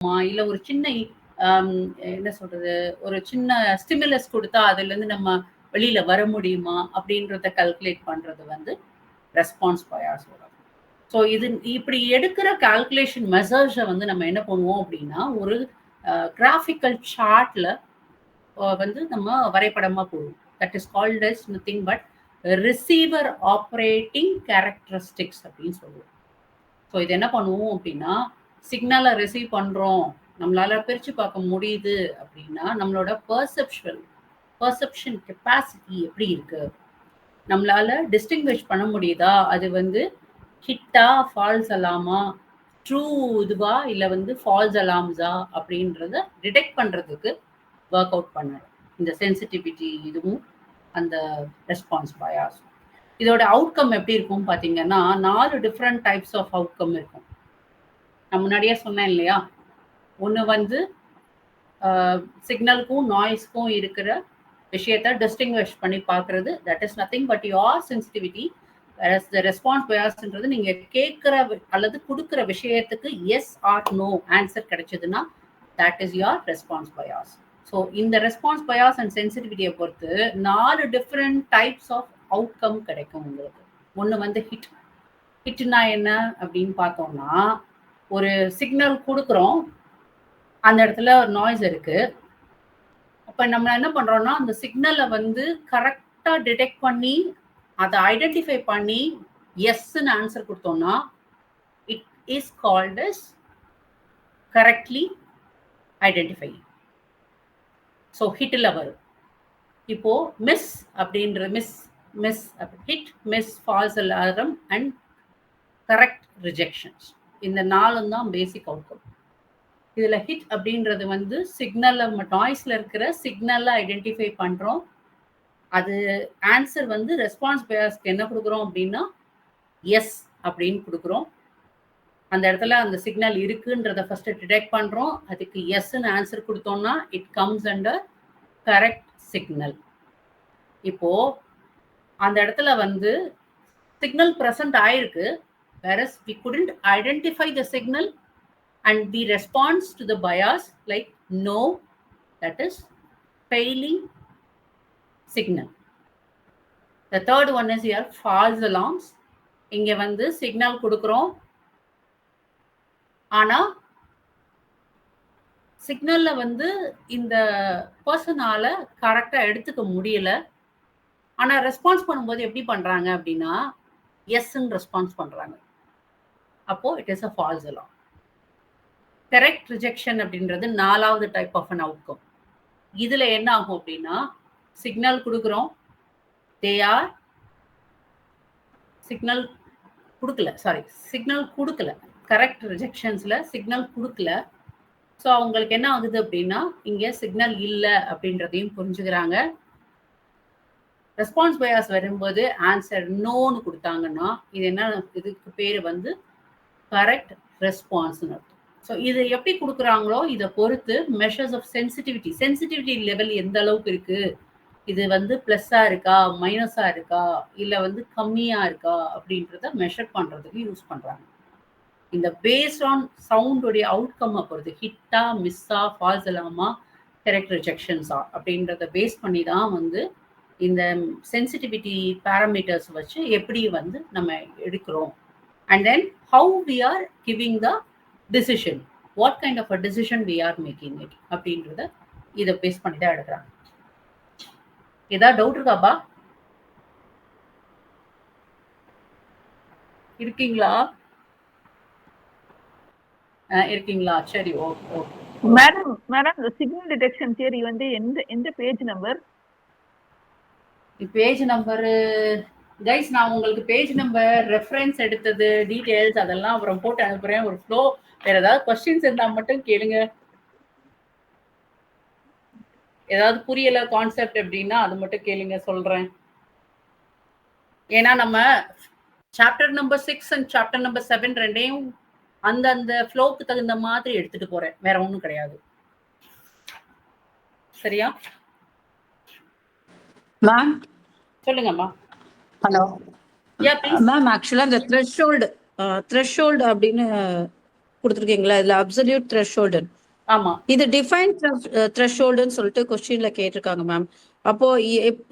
இல்ல ஒரு சின்ன என்ன சொல்றது, ஒரு சின்ன ஸ்டிமுலஸ் கொடுத்தா அதுல இருந்து நம்ம வெளியில வர முடியுமா அப்படின்றத கால்குலேட் பண்றது வந்து ரெஸ்பான்ஸ் பயாஸ். ஸோ இது இப்படி எடுக்கிற கால்குலேஷன் மெசர்ஸை வந்து நம்ம என்ன பண்ணுவோம் அப்படின்னா, ஒரு கிராஃபிக்கல் சார்ட்ல வந்து நம்ம வரைபடமா போடுவோம். That is called as nothing but receiver operating characteristics அப்படின்னு சொல்லுவோம். ஸோ இது என்ன பண்ணுவோம் அப்படின்னா, சிக்னலை ரிசீவ் பண்றோம், நம்மளால பிரிச்சு பார்க்க முடியுது அப்படின்னா, நம்மளோட பர்செப்ஷன் கெப்பாசிட்டி எப்படி இருக்கு, நம்மளால டிஸ்டிங்விஷ் பண்ண முடியுதா, அது வந்து ஹிட்டா ஃபால்ஸ் அலாமா, ட்ரூ இதுவா இல்லை வந்து ஃபால்ஸ் அலாம்ஸா அப்படின்றத டிடெக்ட் பண்றதுக்கு ஒர்க் அவுட் பண்ணணும் இந்த சென்சிட்டிவிட்டி இதுவும் அந்த ரெஸ்பான்ஸ் பயாஸ். இதோட அவுட்கம் எப்படி இருக்கும் பார்த்தீங்கன்னா, 4 டிஃப்ரெண்ட் டைப்ஸ் ஆஃப் அவுட்கம் இருக்கும். நான் முன்னாடியே சொன்னேன் இல்லையா, ஒன்று வந்து சிக்னலுக்கும் நாய்ஸ்க்கும் இருக்கிற விஷயத்தை டிஸ்டிங்விஷ் பண்ணி பார்க்கறது, that is nothing but your sensitivity. Response பயாஸ்ன்றது நீங்க கேட்கிற அல்லது கொடுக்குற விஷயத்துக்கு எஸ் ஆர் நோ ஆன்சர் கிடைச்சதுன்னா that is your response bias. So இந்த ரெஸ்பான்ஸ் பயாஸ் அண்ட் சென்சிட்டிவிட்டியை பொறுத்து 4 டிஃப்ரெண்ட் டைப்ஸ் ஆஃப் அவுட்கம் கிடைக்கும் உங்களுக்கு. ஒன்று வந்து ஹிட்னா என்ன அப்படின்னு பார்த்தோம்னா, ஒரு சிக்னல் கொடுக்குறோம், அந்த இடத்துல ஒரு நாய்ஸ் இருக்கு. அப்போ நம்ம என்ன பண்றோம்னா, அந்த சிக்னலை வந்து கரெக்டா டிடெக்ட் பண்ணி அதை ஐடென்டிஃபை பண்ணி எஸ்ன்னு ஆன்சர் கொடுத்தோம்னா it is called as correctly identify. So ஹிட்ல வரும். இப்போ மிஸ் அப்படின்ற hit, miss, false alarm and correct rejections, இந்த 4 தான் பேசிக் அவுட்கம். இதுல ஹிட் அப்படின்றது வந்து சிக்னல்ல, நாய்ஸ்ல இருக்கிற சிக்னல்ல ஐடென்டிஃபை பண்றோம். அது ஆன்சர் வந்து ரெஸ்பான்ஸ் பயாஸ்க்கு என்ன கொடுக்குறோம் அப்படின்னா எஸ் அப்படின்னு கொடுக்குறோம். அந்த இடத்துல அந்த சிக்னல் இருக்குன்றத ஃபர்ஸ்ட் டிடெக்ட் பண்றோம், அதுக்கு எஸ்ன்னு ஆன்சர் கொடுத்தோம்னா it comes under correct signal. இப்போ அந்த இடத்துல வந்து சிக்னல் பிரசன்ட் ஆயிருக்கு, whereas we couldn't identify the signal and the response to the bias like no, that is failing signal. The third one is here false alarms. இங்க வந்து signal கொடுக்குறோம், ஆனா சிக்னல்ல வந்து இந்த பர்சனால கரெக்டா எடுத்துக்க முடியல. ஆனா ரெஸ்பான்ஸ் பண்ணும்போது எப்படி பண்றாங்க அப்படின்னா எஸ்ன்னு ரெஸ்பான்ஸ் பண்றாங்க. அப்போ it is a falls alarm. Correct rejection அப்படின்றது 4வது டைப் ஆஃப் அன் அவுட்கம். இதுல என்ன ஆகும் அப்படின்னா, சிக்னல் கொடுக்குறோம், தே ஆர் சிக்னல் கொடுக்கல, கரெக்ட் ரிஜெக்ஷன்ஸ்ல சிக்னல் கொடுக்கல. ஸோ அவங்களுக்கு என்ன ஆகுது அப்படின்னா, இங்க சிக்னல் இல்லை அப்படின்றதையும் புரிஞ்சுக்கிறாங்க. ரெஸ்பான்ஸ் பயாஸ் வரும்போது ஆன்சர் நோன்னு கொடுத்தாங்கன்னா இது என்ன, இதுக்கு பேர் வந்து கரெக்ட் ரெஸ்பான்ஸ்னு அர்த்தம். ஸோ இது எப்படி கொடுக்குறாங்களோ இதை பொறுத்து மெஷர்ஸ் ஆஃப் சென்சிட்டிவிட்டி லெவல் எந்த அளவுக்கு இருக்கு, இது வந்து பிளஸ்ஸா இருக்கா, மைனஸா இருக்கா, இல்லை வந்து கம்மியா இருக்கா அப்படின்றத மெஷர் பண்றதுக்கு யூஸ் பண்றாங்க. இந்த பேஸ்ட் ஆன் சவுண்டோடைய அவுட்கம்மை பொறுத்து ஹிட்டா, மிஸ்ஸா, ஃபால்ஸ் அலாமா, கரெக்ட் ரிஜெக்ஷன்ஸா அப்படின்றத பேஸ் பண்ணி தான் வந்து இந்த சென்சிட்டிவிட்டி பேராமீட்டர்ஸ் வச்சு எப்படி வந்து நம்ம எடுக்கிறோம். And then how we are giving the decision, what kind of a decision we are making it அப்படின்றத இதை பேஸ் பண்ணி தான் எடுக்கிறாங்க. ஏதாவது டவுட் இருக்காப்பா? இருக்கீங்களா? இருக்கீங்களா? சரி, ஓகே ஓகே. மேடம் இந்த சிக்னல் டிடெக்ஷன் தியரி வந்து எந்த page number? Page number guys, நான் உங்களுக்கு பேஜ் நம்பர், ரெஃபரன்ஸ் எடுத்தது, டீடைல்ஸ் அதெல்லாம் அப்புறம் போட்டு அனுப்புறேன். ஒரு ஃப்ளோ, வேற ஏதாவது கொஸ்டின்ஸ் இருந்தா மட்டும் கேளுங்க. ஏதாவது புரியல கான்செப்ட் அப்படின்னா அது மட்டும் கேளுங்க, சொல்றேன். ஏன்னா நம்ம chapter number 6 and chapter number 7 ரெண்டையும் அந்த ஃப்ளோக்கு தகுந்த மாதிரி எடுத்துட்டு போறேன், வேற ஒன்றும் கிடையாது. சரியா மேம்? சொல்லுங்கம்மா. ஹலோ மேம், ஆக்சுவலா இந்த த்ரெஷ்ஹோல்டு அப்படின்னு கொடுத்துருக்கீங்களா இதுல அப்சல்யூட் த்ரெஷ்ஹோல்டு. ஆமா, இது டிஃபைன் த்ரெஷ்ஹோல்டுன்னு சொல்லிட்டு கொஸ்டின்ல கேட்டிருக்காங்க மேம். அப்போ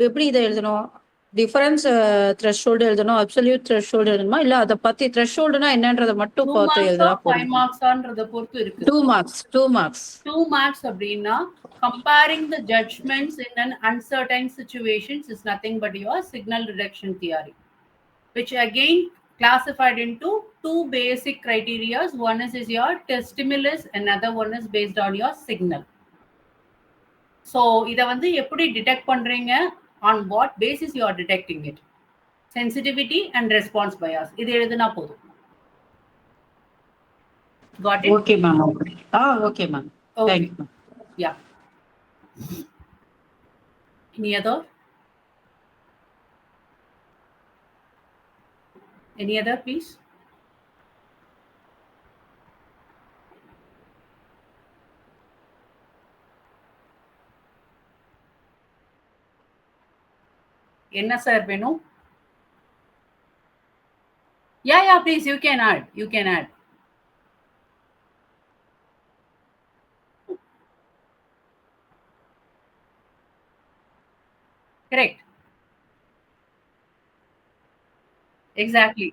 எப்படி இதை எழுதணும்? டிஃபரன்ஸ் த்ரெஷ்ஹோல்டு எழுதணும், அப்சல்யூட் த்ரெஷ்ஹோல்டு எழுதணுமா, இல்ல அதை பத்தி த்ரெஷ்ஹோல்டுனா என்னன்றதை மட்டும் 2 பார்த்து marks எழுதுனா 5 போதும்? marks பொறுத்து இருக்கு. 2 marks. 2 marks அப்படின்னா comparing the judgments in an uncertain situations is nothing but your signal reduction theory, which again classified into 2 basic criteria. One is your stimulus, another one is based on your signal. So இத வந்து எப்படி detect பண்றீங்க, on what basis you are detecting it? Sensitivity and response bias. இது எழுதுனா போதும். Got it? Okay ma'am. Okay ma'am. Okay. Thank you ma'am. Yeah. Any other? Any other, please? என்ன sir வேணும்? Yeah, please, you can add. Correct. Exactly.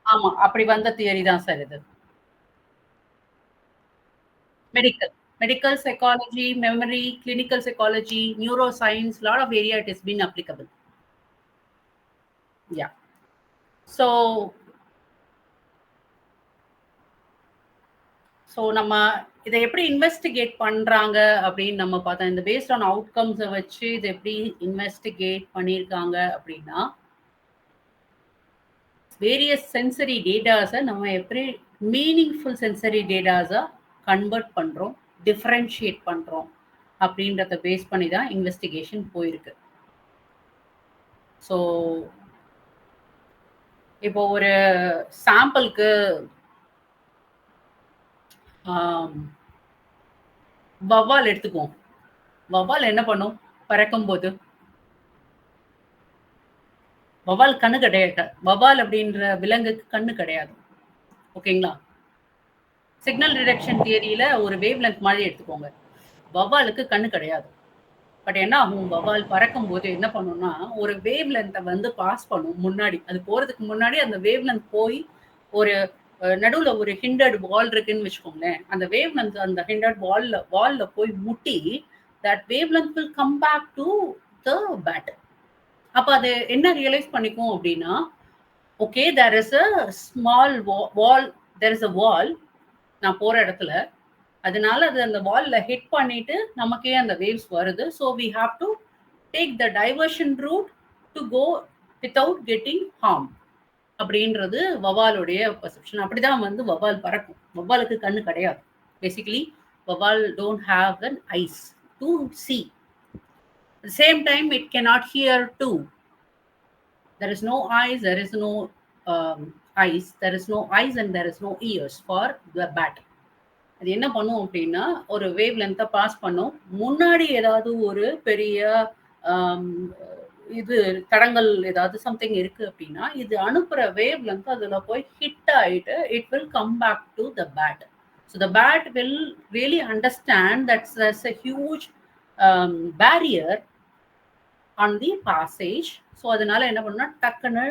ஆமா, அப்படி வந்த theory தான் sir இது. Medical psychology, memory, clinical psychology, neuroscience, lot of area it has been applicable. Yeah. So நம்ம இதை எப்படி இன்வெஸ்டிகேட் பண்றாங்க அப்படின்னு நம்ம பார்த்தோம். இந்த பேஸ்ட் ஆன் அவுட்கம்ஸை வச்சு இதை எப்படி இன்வெஸ்டிகேட் பண்ணியிருக்காங்க அப்படின்னா, வேரியஸ் சென்சரி டேட்டாஸை நம்ம எப்படி மீனிங்ஃபுல் சென்சரி டேட்டாஸை கன்வெர்ட் பண்றோம், டிஃபரன்ஷியேட் பண்றோம் அப்படின்றத பேஸ் பண்ணி தான் இன்வெஸ்டிகேஷன் போயிருக்கு. ஸோ இப்போ ஒரு சாம்பிளுக்கு வவ்வால் எடுத்துக்குவோம். வவ்வால் என்ன பண்ணும் பறக்கும் போது? வவ்வால் கண்ணு கிடையாது. வவ்வால் அப்படின்ற விலங்குக்கு கண்ணு கிடையாது. ஓகேங்களா? சிக்னல் டிடெக்ஷன் தியரியில ஒரு வேவ் லென்த் மாதிரி எடுத்துக்கோங்க. வவ்வாலுக்கு கண்ணு கிடையாது. பட் என்ன ஆகும், வவ்வால் பறக்கும் போது என்ன பண்ணும்னா ஒரு வேவ் லென்த்தை வந்து பாஸ் பண்ணும் முன்னாடி. அது போறதுக்கு முன்னாடி அந்த வேவ் லென்த் போய் ஒரு நடுவுல ஒரு ஹிண்டர்ட் வால் இருக்குன்னு வச்சுக்கோங்களேன். அந்த வேவ் லென்த் அந்த ஹிண்டர்ட் வால்ல போய் முட்டி that wave length will come back to the bat. அப்ப அது என்ன ரியலைஸ் பண்ணிக்கும் அப்படின்னா, okay there is a small wall, there is a wall நான் போற இடத்துல, அதனால அது அந்த வால்ல ஹிட் பண்ணிட்டு நமக்கே அந்த வேவ்ஸ் வருது. So we have to take the diversion route to go without getting harm அப்படின்றது வவ்வாலுடைய பர்செப்ஷன். அப்படிதான் வந்து வவ்வால் பறக்கும். வவ்வாலுக்கு கண்ணு கிடையாது. பேசிக்கலி வவ்வால் don't have an eyes to see. At the same time it cannot hear too. There is no eyes, there is no eyes, there is no eyes and there is no ears for the bat. அது என்ன பண்ணும் அப்படின்னா ஒரு wave லென்த்தை pass பண்ணும். முன்னாடி ஏதாவது ஒரு பெரிய இது தடங்கள் ஏதாவது சம்திங் இருக்கு அப்படின்னா இது அனுப்புற வேவ் லென்த் அதுல போய் ஹிட் ஆயிட்டு it will come back to the bat. So the bat will really understand that's there's a huge barrier on the passage. So அதனால என்ன பண்ணா டக்குன்னு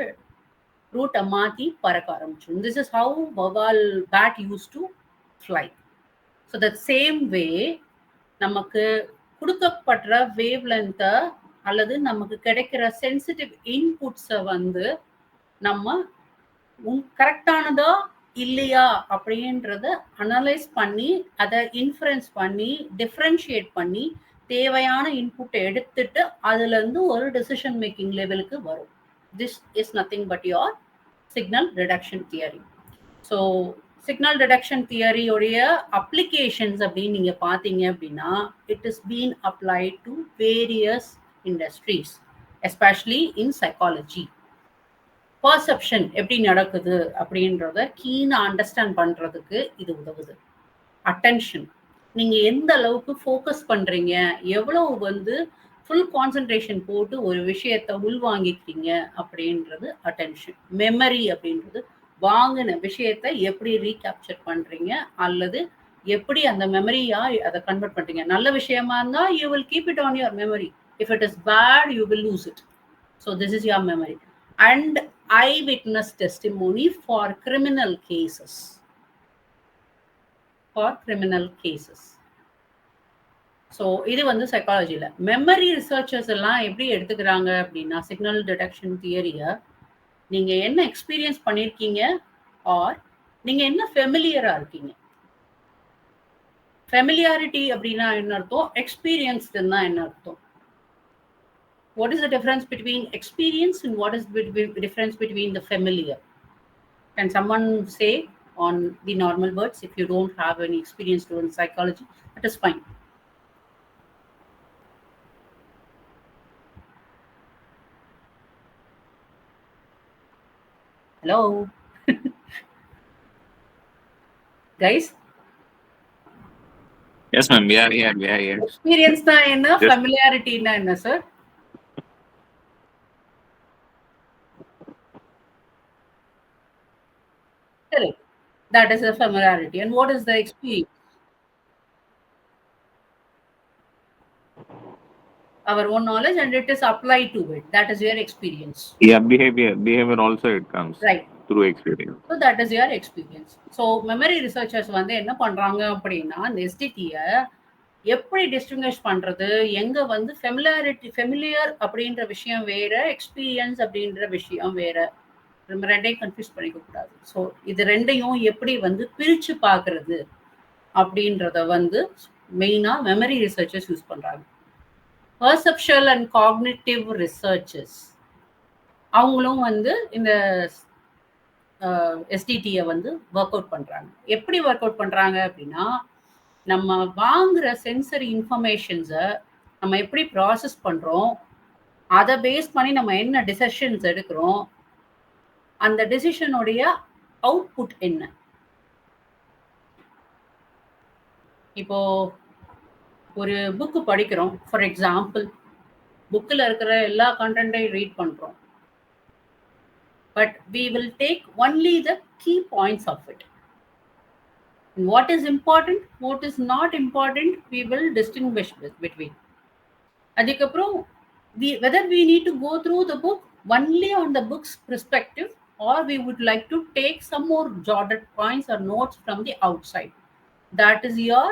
ரூட்டை மாற்றி பறக்க ஆரம்பிச்சிடும். திஸ் இஸ் ஹவு வவ்வால் bat use to fly. So that same way நமக்கு கொடுக்கப்படுற வேவ் லென்த்தை அல்லது நமக்கு கிடைக்கிற சென்சிட்டிவ் இன்புட்ஸை வந்து நம்ம கரெக்டானதா இல்லையா அப்படின்றத அனலைஸ் பண்ணி அதை இன்ஃபரன்ஸ் பண்ணி டிஃபரன்ஷியேட் பண்ணி தேவையான இன்புட்டை எடுத்துட்டு அதுல இருந்து ஒரு டெசிஷன் மேக்கிங் லெவலுக்கு வரும். This is nothing but your signal reduction theory. So signal detection தியரியோடைய அப்ளிகேஷன்ஸ் அப்படின்னு நீங்க பார்த்தீங்க அப்படின்னா it is been applied to various industries, especially in psychology. Perception எப்படி நடக்குது அப்படின்றத கீனா அண்டர்ஸ்டாண்ட் பண்றதுக்கு இது உதவுது. அட்டென்ஷன், நீங்க எந்த அளவுக்கு ஃபோக்கஸ் பண்றீங்க, எவ்வளவு வந்து ஃபுல் கான்சென்ட்ரேஷன் போட்டு ஒரு விஷயத்தை உள்வாங்கிக்கிறீங்க அப்படின்றது அட்டென்ஷன். மெமரி அப்படின்றது வாங்கின விஷயத்தை எப்படி ரீகேப்சர் பண்றீங்க அல்லது எப்படி அந்த மெமரியா அதை கன்வெர்ட் பண்றீங்க. நல்ல விஷயமா இருந்தா you will keep it on your memory. If it is bad you will lose it. So this is your memory. And I witness testimony for criminal cases. For criminal cases. So இது வந்து சைக்காலஜியில். Memory researchers எல்லாம் எப்படி எடுத்துக்கிறாங்க அப்படின்னா, signal detection தியரியை நீங்கள் என்ன experience பண்ணியிருக்கீங்க ஆர் நீங்கள் என்ன ஃபெமிலியராக இருக்கீங்க. ஃபெமிலியாரிட்டி அப்படின்னா என்ன அர்த்தம், எக்ஸ்பீரியன்ஸ்டுன்னா என்ன அர்த்தம். What is the difference between experience and what is the difference between the familiar? Can someone say on the normal words? If you don't have any experience in psychology, that is fine. Hello? Guys? Yes, ma'am. We are here. Experience na enna, familiarity na enna, sir? Correct. That is a familiarity. And what is the experience? Our own knowledge, and it is applied to it. That is your experience. Yeah, behavior also it comes. Right. Through experience. So that is your experience. So memory researchers வந்து என்ன பண்றாங்க அப்படின்னா, அந்த எஸ்டிடியை எப்படி distinguish பண்றது, எங்க வந்து familiar அப்படின்ற விஷயம் வேற, எக்ஸ்பீரியன்ஸ் அப்படின்ற விஷயம் வேற, ரெண்டையும் கன்ஃபியூஸ் பண்ணிக்க கூடாது. ஸோ இது ரெண்டையும் எப்படி வந்து பிரிச்சு பார்க்கறது அப்படின்றத வந்து மெயினா மெமரி ரிசர்ச்சர்ஸ் யூஸ் பண்றாங்க. பர்செப்ஷுவல் அண்ட் காக்னிட்டிவ் ரிசர்ச்சர்ஸ் அவங்களும் வந்து இந்த எஸ்டிடியை வந்து ஒர்க் அவுட் பண்றாங்க. எப்படி ஒர்க் அவுட் பண்றாங்க அப்படின்னா, நம்ம வாங்குற சென்சரி இன்ஃபர்மேஷன்ஸை நம்ம எப்படி ப்ராசஸ் பண்றோம், அதை பேஸ் பண்ணி நம்ம என்ன டிசிஷன்ஸ் எடுக்கிறோம், அந்த டிசிஷனுடைய அவுட்புட் என்ன. இப்போ ஒரு புக்கு படிக்கிறோம், ஃபார் எக்ஸாம்பிள் புக்கில் இருக்கிற எல்லா கண்டென்ட்டையும் ரீட் பண்றோம். But we will take only the key points of it. And what is important, what is not important, we will distinguish between. Adikapro, whether we need to go through the book only on the book's perspective, or we would like to take some more jotted points or notes from the outside. That is your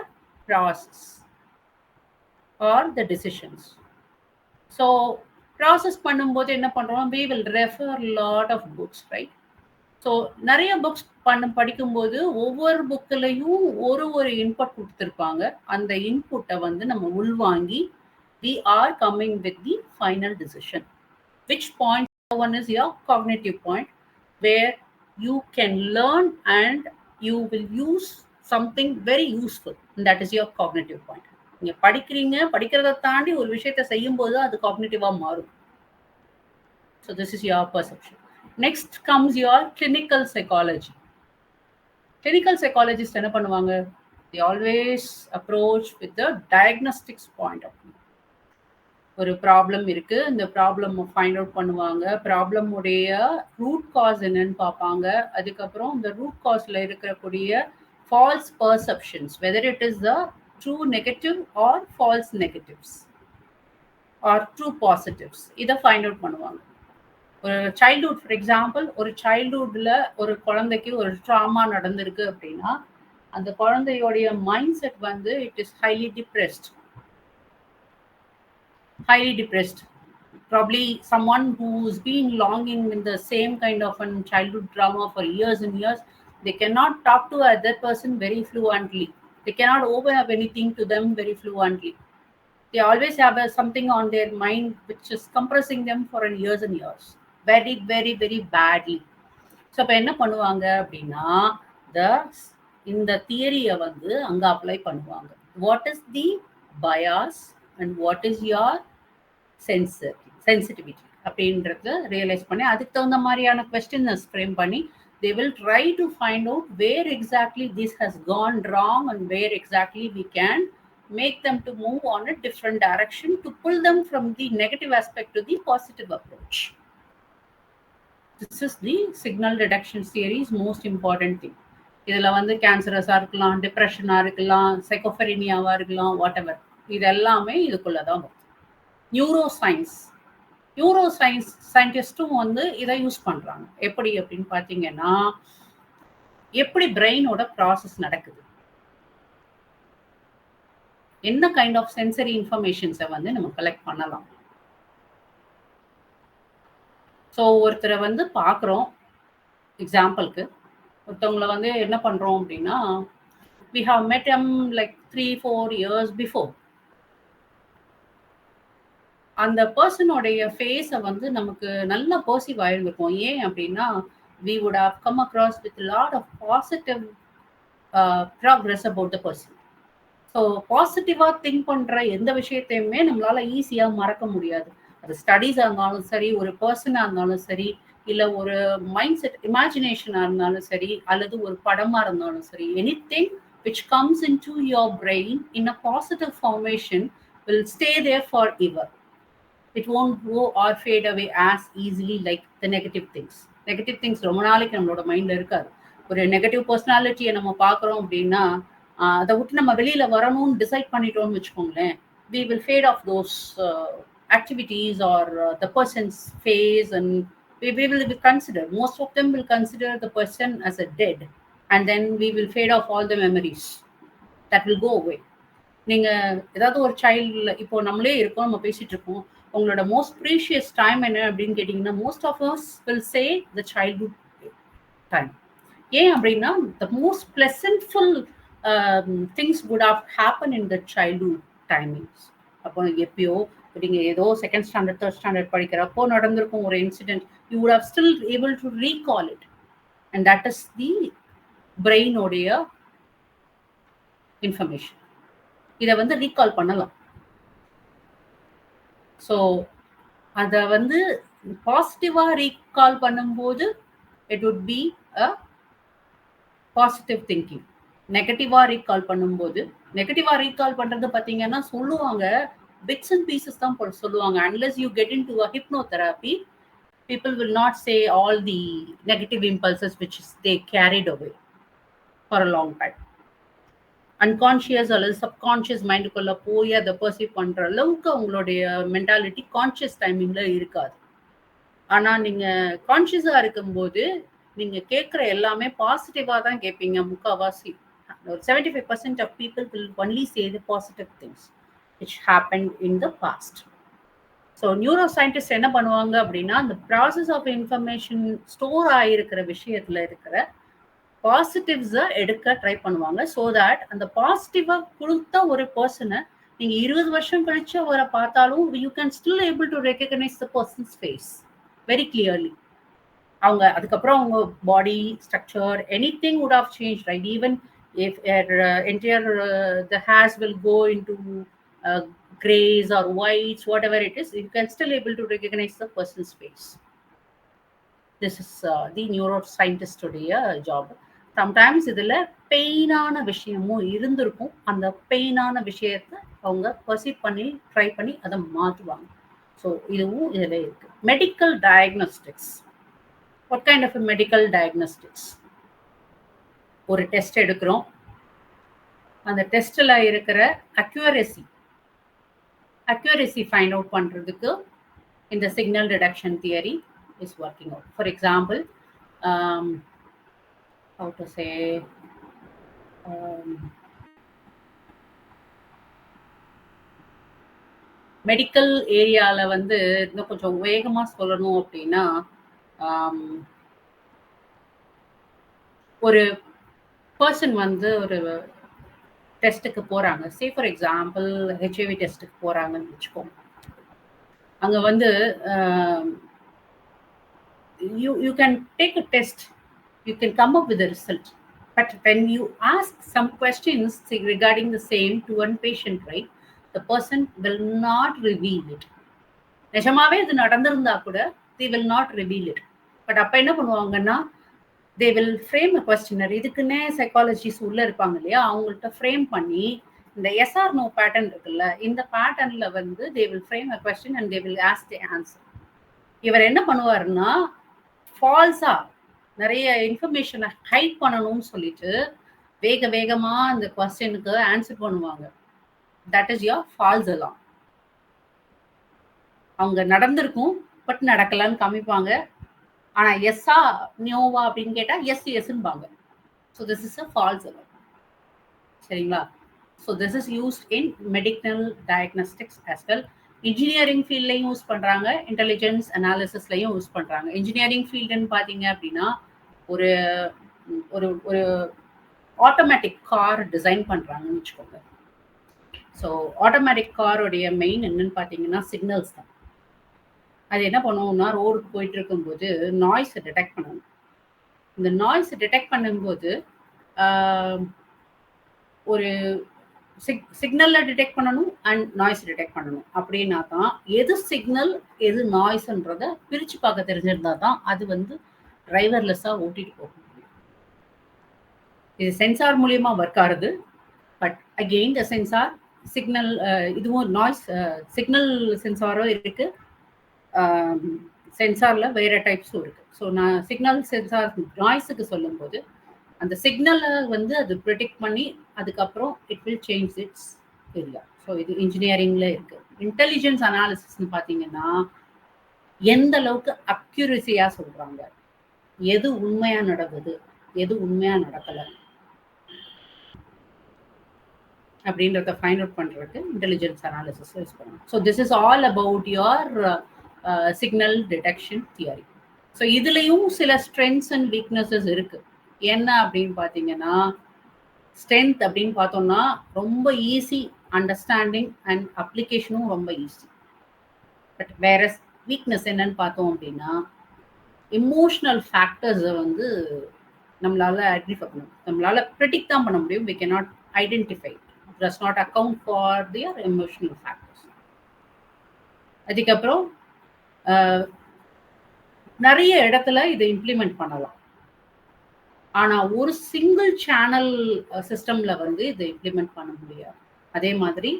process or the decisions. So process பண்ணும்போது என்ன பண்ணுறோம், we will refer lot of books, right? So நிறைய books படிக்கும்போது ஒவ்வொரு புக்கிலையும் ஒரு input கொடுத்துருப்பாங்க. அந்த இன்புட்டை வந்து நம்ம உள்வாங்கி we are coming with the final decision. Which point? One is your cognitive point, where you can learn and you will use something very useful. And that is your cognitive point. நீங்க படிக்கிறத தாண்டி ஒரு விஷயத்தை செய்யும் போது அது காக்னிட்டிவா மாறும். So this is your perception. Next comes your clinical psychology. Clinical psychologists என்ன பண்ணுவாங்க, they always approach with the diagnostics point of view. ஒரு ப்ராப்ளம் இருக்கு, இந்த ப்ராப்ளம் ஃபைண்ட் அவுட் பண்ணுவாங்க, ப்ராப்ளம் உடைய ரூட் காஸ் என்னன்னு பார்ப்பாங்க. அதுக்கப்புறம் இந்த ரூட் காஸ்ல இருக்கக்கூடிய false perceptions, whether it is the true negative or false negatives or true positives, இதை ஃபைண்ட் அவுட் பண்ணுவாங்க. ஒரு சைல்ட்ஹுட், ஃபார் எக்ஸாம்பிள், ஒரு சைல்ட்ஹுட்ல ஒரு குழந்தைக்கு ஒரு ட்ராமா நடந்திருக்கு அப்படின்னா, அந்த குழந்தையோடைய மைண்ட் செட் வந்து it is highly depressed. Probably someone who's been longing in the same kind of a childhood trauma for years and years, they cannot talk to other person very fluently. They cannot overhave anything to them very fluently. They always have something on their mind which is compressing them for years and years, very, very, very badly. So இப்போ என்ன பண்ணுவாங்க அப்படின்னா, இந்த தியரியை வந்து அங்க apply பண்ணுவாங்க. What is the bias and what is your sensitivity அப்படின்றத ரியலைஸ் பண்ணி அதுக்கு தகுந்த மாதிரியான கொஸ்டின்ஸ் ஃப்ரேம் பண்ணி they will try to find out where exactly this has gone wrong and where exactly we can make them to move on a different direction to pull them from the negative aspect to the positive approach. This is the signal detection theory is most important thing. இதில் வந்து கேன்சரஸாக இருக்கலாம், டிப்ரெஷனாக இருக்கலாம், சைக்கோஃபெரினியாவாக இருக்கலாம், what ever, இது எல்லாமே இதுக்குள்ளே தான் வரும். நியூரோ சயின்ஸ் சயின்டிஸ்ட்டும் வந்து இதை யூஸ் பண்ணுறாங்க. எப்படி அப்படின்னு பார்த்தீங்கன்னா, எப்படி பிரெயினோட ப்ராசஸ் நடக்குது, என்ன கைண்ட் ஆஃப் சென்சரி இன்ஃபர்மேஷன்ஸை வந்து நம்ம கலெக்ட் பண்ணலாம். ஸோ ஒருத்தரை வந்து பார்க்குறோம், எக்ஸாம்பிளுக்கு ஒருத்தவங்களை வந்து என்ன பண்ணுறோம் அப்படின்னா, we have met him like 3-4 years before. அந்த பர்சனோடைய ஃபேஸை வந்து நமக்கு நல்ல பர்சீவ் ஆயிருந்திருக்கும். ஏன் அப்படின்னா, we would have come across with a lot of positive progress about the person. So பாசிட்டிவாக திங்க் பண்ணுற எந்த விஷயத்தையுமே நம்மளால ஈஸியாக மறக்க முடியாது. அது ஸ்டடீஸாக இருந்தாலும் சரி, ஒரு பர்சனாக இருந்தாலும் சரி, இல்லை ஒரு மைண்ட் செட் இமேஜினேஷனாக இருந்தாலும் சரி, அல்லது ஒரு படமாக இருந்தாலும் சரி, anything which comes into your brain in a positive formation will stay there forever. It won't go or fade away as easily like the negative things. Negative things ரொம்ப நாளைக்கு நம்மளோட மைண்டில் இருக்காது. ஒரு நெகட்டிவ் பர்சனாலிட்டியை நம்ம பார்க்குறோம் அப்படின்னா, அதை விட்டு நம்ம வெளியில் வரணும்னு டிசைட் பண்ணிட்டோம்னு வச்சுக்கோங்களேன், we will fade off those activities or the person's face, and we will consider, most of them will consider the person as a dead, and then we will fade off all the memories that will go away. நீங்கள் ஏதாவது ஒரு சைல்டில் இப்போ நம்மளே இருக்கோம், நம்ம பேசிகிட்டு இருக்கோம், உங்களோட மோஸ்ட் ப்ரீஷியஸ் டைம் என்ன அப்படின்னு கேட்டிங்கன்னா, most of us will say the childhood time. ஏன் அப்படின்னா, the most pleasantful things would have happened in the childhood timings. அப்போ எப்பயோ நீங்கள் ஏதோ செகண்ட் ஸ்டாண்டர்ட் தேர்ட் ஸ்டாண்டர்ட் படிக்கிறப்போ நடந்திருக்கும் ஒரு incident, you would have still able to recall it, and that is the brain உடைய இன்ஃபர்மேஷன். இதை வந்து ரீகால் பண்ணலாம். ஸோ அதை வந்து பாசிட்டிவாக ரீகால் பண்ணும்போது it would be a positive thinking. நெகட்டிவாக ரீகால் பண்ணும்போது, நெகட்டிவாக ரீகால் பண்ணுறது பார்த்தீங்கன்னா சொல்லுவாங்க, bits and pieces தான் சொல்லுவாங்க. Unless you get into a hypnotherapy, people will not say all the negative impulses which they carried away for a long time. Unconscious அல்லது subconscious மைண்டுக்குள்ள போய் அதை பர்சீவ் பண்ணுற அளவுக்கு அவங்களுடைய மென்டாலிட்டி கான்ஷியஸ் டைமிங்கில் இருக்காது. ஆனால் நீங்கள் கான்ஷியஸாக இருக்கும்போது நீங்கள் கேட்குற எல்லாமே பாசிட்டிவாக தான் கேட்பீங்க. முக்கால்வாசி 75% of people will only say the positive things which happened in the past. So neuroscientists என்ன பண்ணுவாங்க அப்படின்னா, அந்த ப்ராசஸ் ஆஃப் இன்ஃபர்மேஷன் ஸ்டோர் ஆகிருக்கிற விஷயத்தில் இருக்கிற பாசிட்டிவ்ஸை எடுக்க ட்ரை பண்ணுவாங்க. ஸோ தட் அந்த பாசிட்டிவாக கொடுத்த ஒரு பர்சனை நீங்கள் 20 வருஷம் கழிச்சு அவரை பார்த்தாலும் you can still able to recognise the person's face very clearly. அவங்க அதுக்கப்புறம் அவங்க body structure anything would have changed, right? Even if entire the hairs will go into grays or whites, whatever it is, you can still able to recognize the person's face. This is the neuroscientist உடைய job. Sometimes இதில் பெயினான விஷயமும் இருந்திருக்கும். அந்த பெயினான விஷயத்தை அவங்க perceive பண்ணி try பண்ணி அதை மாற்றுவாங்க. ஸோ இதுவும் இதில் இருக்குது. Medical diagnostics. What kind of a medical diagnostics? ஒரு டெஸ்ட் எடுக்கிறோம், அந்த டெஸ்ட்டில் இருக்கிற அக்யூரசி ஃபைண்ட் அவுட் பண்ணுறதுக்கு இந்த signal detection theory is working out. For example, how to say, medical ஏரியாவில் வந்து இன்னும் கொஞ்சம் வேகமாக சொல்லணும் அப்படின்னா, ஒரு பர்சன் வந்து ஒரு டெஸ்ட்டுக்கு போகிறாங்க. சே ஃபார் எக்ஸாம்பிள் HIV டெஸ்ட்டுக்கு போகிறாங்கன்னு வச்சுக்கோங்க. அங்கே வந்து you can take a test, you can come up with a result, but when you ask some questions regarding the same to one patient, right, the person will not reveal it. நிஜமாவே இது நடந்திருந்தா கூட they will not reveal it. But அப்போ என்ன பண்ணுவாங்கன்னா, they will frame a questionnaire. இதுக்குன்னே psychologist உள்ள இருப்பாங்க இல்லையா, அவங்கள்ட்ட ஃப்ரேம் பண்ணி இந்த SR no பேட்டர்ன் இருக்குல்ல, இந்த பேட்டர்னில் வந்து they will frame a question and they will ask the answer. இவர் என்ன பண்ணுவாருன்னா, ஃபால்ஸா நிறைய இன்ஃபர்மேஷனை ஹைட் பண்ணணும்னு சொல்லிட்டு வேகமா அந்த கொஸ்டினுக்கு ஆன்சர் பண்ணுவாங்க. தட் இஸ் யோர் ஃபால்ஸ் அலாம். அவங்க நடந்திருக்கும் பட் நடக்கலான்னு காமிப்பாங்க. ஆனா எஸ்ஸா நியோவா அப்படின்னு கேட்டா எஸ்ன்பாங்க. So this is a false alarm. சரிங்களா? So this is used in medical diagnostics as well. Engineering ஃபீல்ட்லையும் யூஸ் பண்றாங்க, இன்டெலிஜென்ஸ் அனாலிசிஸ்லையும் யூஸ் பண்றாங்க. இன்ஜினியரிங் ஃபீல்டுன்னு பார்த்தீங்க அப்படின்னா ஒரு ஒரு ஒரு ஆட்டோமேட்டிக் கார் டிசைன் பண்றாங்கன்னு வச்சுக்கோங்க. ஸோ ஆட்டோமேட்டிக் காரோடைய மெயின் என்னன்னு பார்த்தீங்கன்னா சிக்னல்ஸ் தான். அது என்ன பண்ணுவோம்னா ரோடுக்கு போயிட்டு இருக்கும்போது நாய்ஸை டிடெக்ட் பண்ணணும். இந்த நாய்ஸ் டிடெக்ட் பண்ணும்போது ஒரு சிக்னல்ல டிடெக்ட் பண்ணணும் அண்ட் நாய்ஸ் டிடெக்ட் பண்ணணும். அப்படின்னா தான் எது சிக்னல் எது நாய்ஸ்ன்றத பிரிச்சு பார்க்க தெரிஞ்சிருந்தா தான் அது வந்து டிரைவர்லெஸ்ஸா ஓட்டிட்டு போக முடியும். இது சென்சார் மூலியமா ஒர்க் ஆகுது. But again the sensor signal இதுவும் நாய்ஸ் சிக்னல் சென்சாரும் இருக்கு, சென்சார்ல வேற டைப்ஸும் இருக்கு. ஸோ நான் சிக்னல் சென்சார் நாய்ஸுக்கு சொல்லும்போது அந்த சிக்னலை வந்து அது ப்ரிடிக்ட் பண்ணி அதுக்கப்புறம் it will change it's area. So இது இன்ஜினியரிங்ல இருக்கு. இன்டெலிஜென்ஸ் அனாலிசிஸ்ன்னு பார்த்தீங்கன்னா எந்த அளவுக்கு அக்யூரசியா சொல்றாங்க, எது உண்மையா நடக்குது எது உண்மையா நடக்கல அப்படின்றத ஃபைண்ட் அவுட் பண்றதுக்கு இன்டெலிஜென்ஸ் அனாலிசிஸ் யூஸ் பண்ணணும். So this is all about your signal detection theory. So இதுலயும் சில ஸ்ட்ரென்த்ஸ் அண்ட் வீக்னஸஸ் இருக்கு. என்ன அப்படின்னு பார்த்தீங்கன்னா ஸ்ட்ரென்த் அப்படின்னு பார்த்தோம்னா ரொம்ப ஈஸி அண்டர்ஸ்டாண்டிங் அண்ட் அப்ளிகேஷனும் ரொம்ப ஈஸி. பட் வேற வீக்னஸ் என்னன்னு பார்த்தோம் அப்படின்னா இமோஷனல் ஃபேக்டர்ஸை வந்து நம்மளால ஐடென்டிஃபை பண்ண நம்மளால ப்ரெடிக்ட் தான் பண்ண முடியும். we cannot identify, it does not account for their emotional factors. அதுக்கப்புறம் நிறைய இடத்துல இதை இம்ப்ளிமெண்ட் பண்ணலாம். ஆனா ஒரு சிங்கிள் சேனல் சிஸ்டம்ல வந்து இதை இம்ப்ளிமெண்ட் பண்ண முடியாது. அதே மாதிரி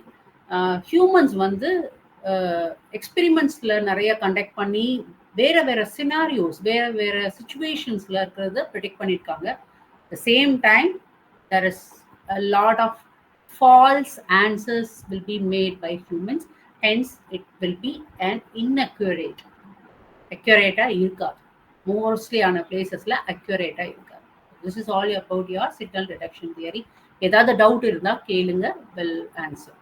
ஹியூமன்ஸ் வந்து எக்ஸ்பெரிமெண்ட்ஸ்ல நிறைய கண்டக்ட் பண்ணி வேற வேற சினாரியோஸ் வேற வேற சிச்சுவேஷன்ஸ்ல இருக்கிறத ப்ரெடிக்ட் பண்ணியிருக்காங்க. The same time there is a lot of false answers will be made by humans, hence it will be an inaccurate. accurate இருக்காது, மோஸ்ட்லி ஆன பிளேசஸ்ல accurate இருக்காது. This is all about your signal detection theory. ஏதாவது doubt இருந்தா கேளுங்க, will answer.